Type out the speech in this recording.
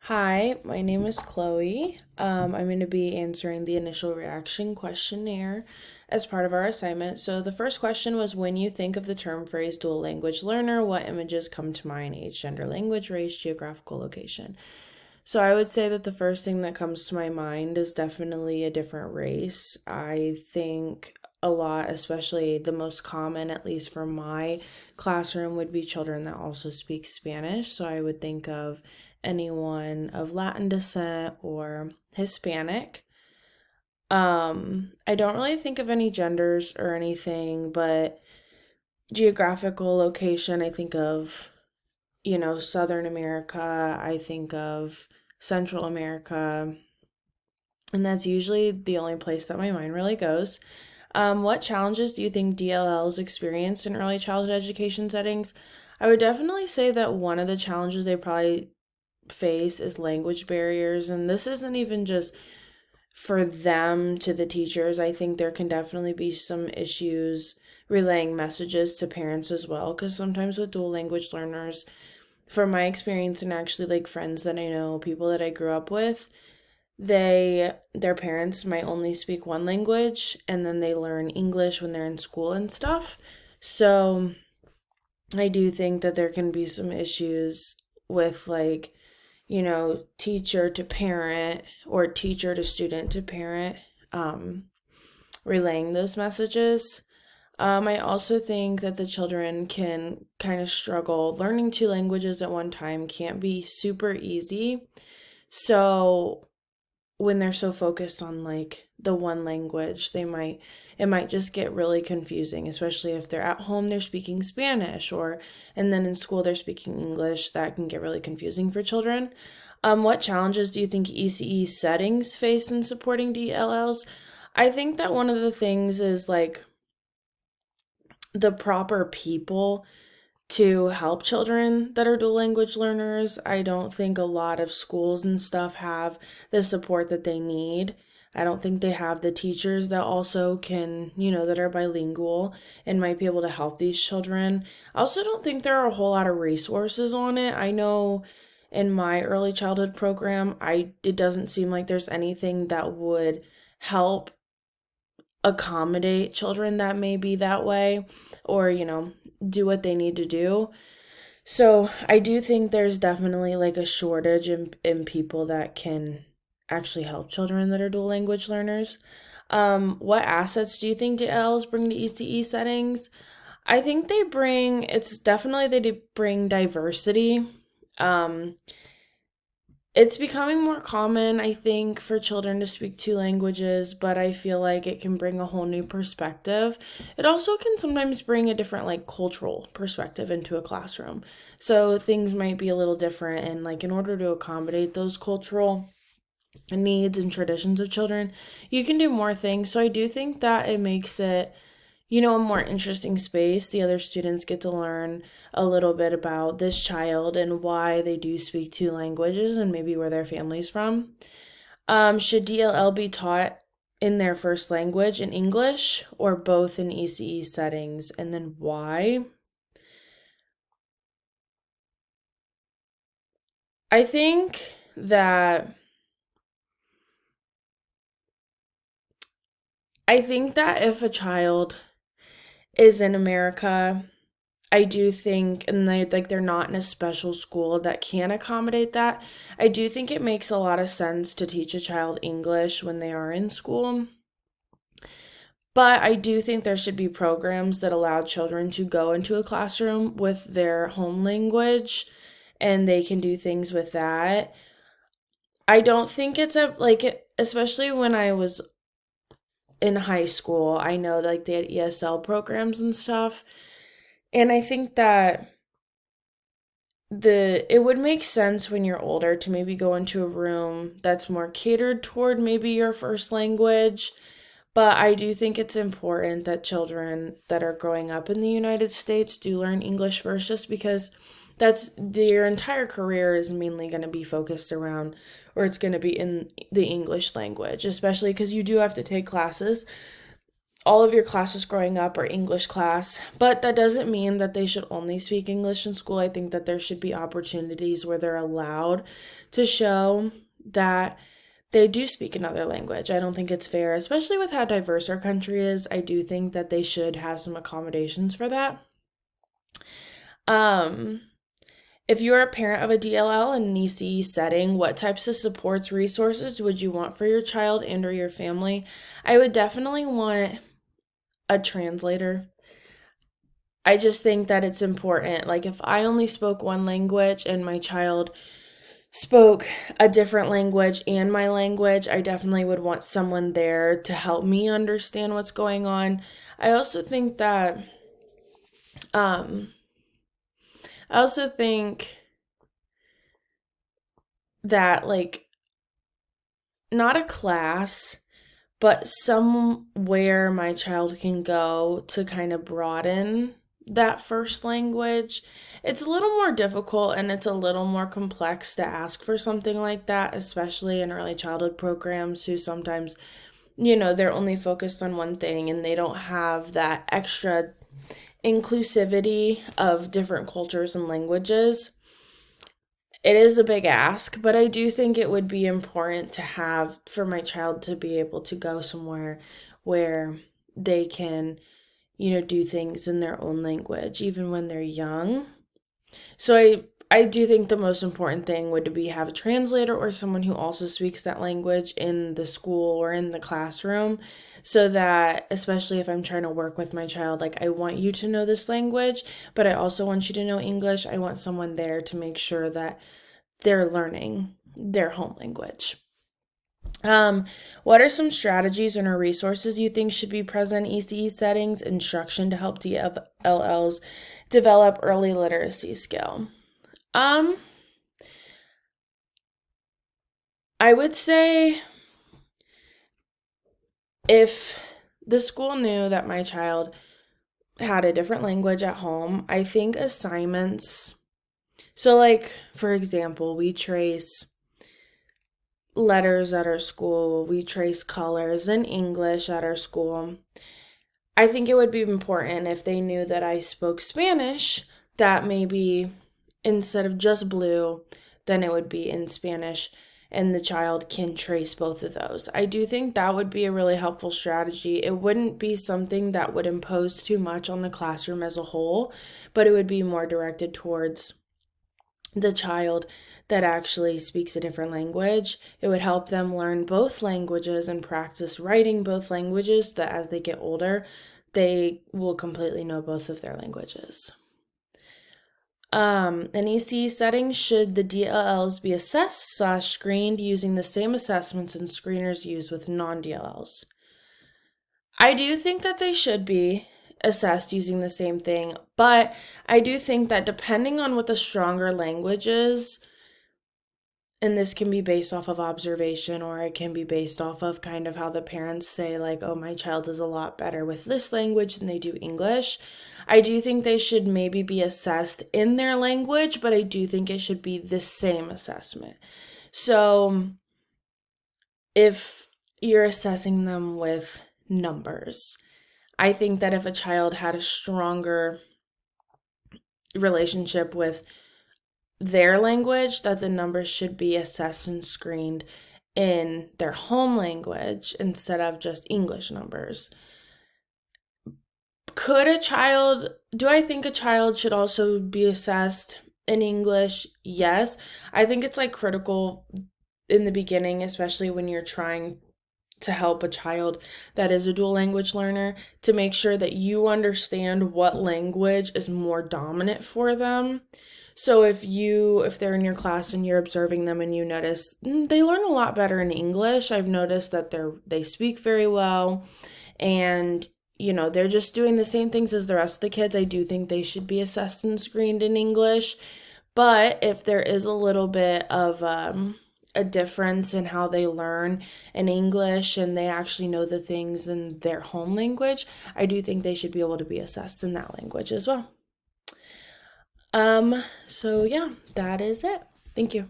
Hi, my name is Chloe. I'm going to be answering the initial reaction questionnaire as part of our assignment. So, the first question was, when you think of the term phrase dual language learner, what images come to mind? Age, gender, language, race, geographical location. So, I would say that the first thing that comes to my mind is definitely a different race. I think a lot, especially the most common, at least for my classroom, would be children that also speak Spanish. So, I would think of anyone of Latin descent or Hispanic. I don't really think of any genders or anything, but geographical location, I think of, Southern America, I think of Central America, and that's usually the only place that my mind really goes. What challenges do you think DLLs experience in early childhood education settings? I would definitely say that one of the challenges they probably face is language barriers, and this isn't even just for them to the teachers. I think there can definitely be some issues relaying messages to parents as well, because sometimes with dual language learners, from my experience and actually like friends that I know, people that I grew up with, their parents might only speak one language and then they learn English when they're in school and stuff. So I do think that there can be some issues with like, teacher to parent or teacher to student to parent, relaying those messages. I also think that the children can kind of struggle. Learning two languages at one time can't be super easy. So when they're so focused on like the one language, it might just get really confusing, especially if they're at home they're speaking Spanish and then in school they're speaking English. That can get really confusing for children. What challenges do you think ECE settings face in supporting DLLs? I think that one of the things is like the proper people to help children that are dual language learners. I don't think a lot of schools and stuff have the support that they need. I don't think they have the teachers that also can, that are bilingual and might be able to help these children. I also don't think there are a whole lot of resources on it. I know in my early childhood program, it doesn't seem like there's anything that would help accommodate children that may be that way or, do what they need to do. So I do think there's definitely like a shortage in people that can actually help children that are dual language learners. What assets do you think DLs bring to ECE settings? I think they bring diversity. Um, it's becoming more common, I think, for children to speak two languages, but I feel like it can bring a whole new perspective. It also can sometimes bring a different, like, cultural perspective into a classroom. So things might be a little different, and, like, in order to accommodate those cultural needs and traditions of children, you can do more things. So I do think that it makes it a more interesting space. The other students get to learn a little bit about this child and why they do speak two languages and maybe where their family's from. Should DLL be taught in their first language in English or both in ECE settings, and then why? I think that if a child is in America, I do think, and they're not in a special school that can accommodate that. I do think it makes a lot of sense to teach a child English when they are in school. But I do think there should be programs that allow children to go into a classroom with their home language and they can do things with that. I don't think it's especially when I was in high school, I know like they had ESL programs and stuff. And I think that it would make sense when you're older to maybe go into a room that's more catered toward maybe your first language. But I do think it's important that children that are growing up in the United States do learn English first, just because that's their entire career is mainly going to be focused around, or it's going to be in the English language, especially because you do have to take classes all of your classes growing up are English class, but that doesn't mean that they should only speak English in school. I think that there should be opportunities where they're allowed to show that they do speak another language. I don't think it's fair, especially with how diverse our country is. I do think that they should have some accommodations for that. If you're a parent of a DLL in an ECE setting, what types of supports, resources would you want for your child and or your family? I would definitely want a translator. I just think that it's important. Like if I only spoke one language and my child spoke a different language and my language, I definitely would want someone there to help me understand what's going on. I also think that like not a class, but somewhere my child can go to kind of broaden that first language. It's a little more difficult and it's a little more complex to ask for something like that, especially in early childhood programs who sometimes, they're only focused on one thing and they don't have that extra inclusivity of different cultures and languages. It is a big ask, but I do think it would be important to have for my child to be able to go somewhere where they can, do things in their own language, even when they're young. So I do think the most important thing would be have a translator or someone who also speaks that language in the school or in the classroom, so that especially if I'm trying to work with my child, like I want you to know this language, but I also want you to know English. I want someone there to make sure that they're learning their home language. What are some strategies or resources you think should be present in ECE settings, instruction to help DLLs develop early literacy skill? I would say if the school knew that my child had a different language at home, I think assignments. So like, for example, we trace letters at our school, we trace colors in English at our school. I think it would be important if they knew that I spoke Spanish, that maybe instead of just blue, then it would be in Spanish and the child can trace both of those. I do think that would be a really helpful strategy. It wouldn't be something that would impose too much on the classroom as a whole, but it would be more directed towards the child that actually speaks a different language. It would help them learn both languages and practice writing both languages, that as they get older, they will completely know both of their languages. In ECE settings, should the DLLs be assessed/screened using the same assessments and screeners used with non-DLLs? I do think that they should be assessed using the same thing, but I do think that depending on what the stronger language is, and this can be based off of observation or it can be based off of kind of how the parents say like, oh, my child is a lot better with this language than they do English. I do think they should maybe be assessed in their language, but I do think it should be the same assessment. So if you're assessing them with numbers, I think that if a child had a stronger relationship with their language, that the numbers should be assessed and screened in their home language instead of just English numbers. Do I think a child should also be assessed in English? Yes. I think it's like critical in the beginning, especially when you're trying to help a child that is a dual language learner, to make sure that you understand what language is more dominant for them. So if they're in your class and you're observing them and you notice they learn a lot better in English, I've noticed that they speak very well and they're just doing the same things as the rest of the kids, I do think they should be assessed and screened in English. But if there is a little bit of a difference in how they learn in English and they actually know the things in their home language, I do think they should be able to be assessed in that language as well. So yeah, that is it. Thank you.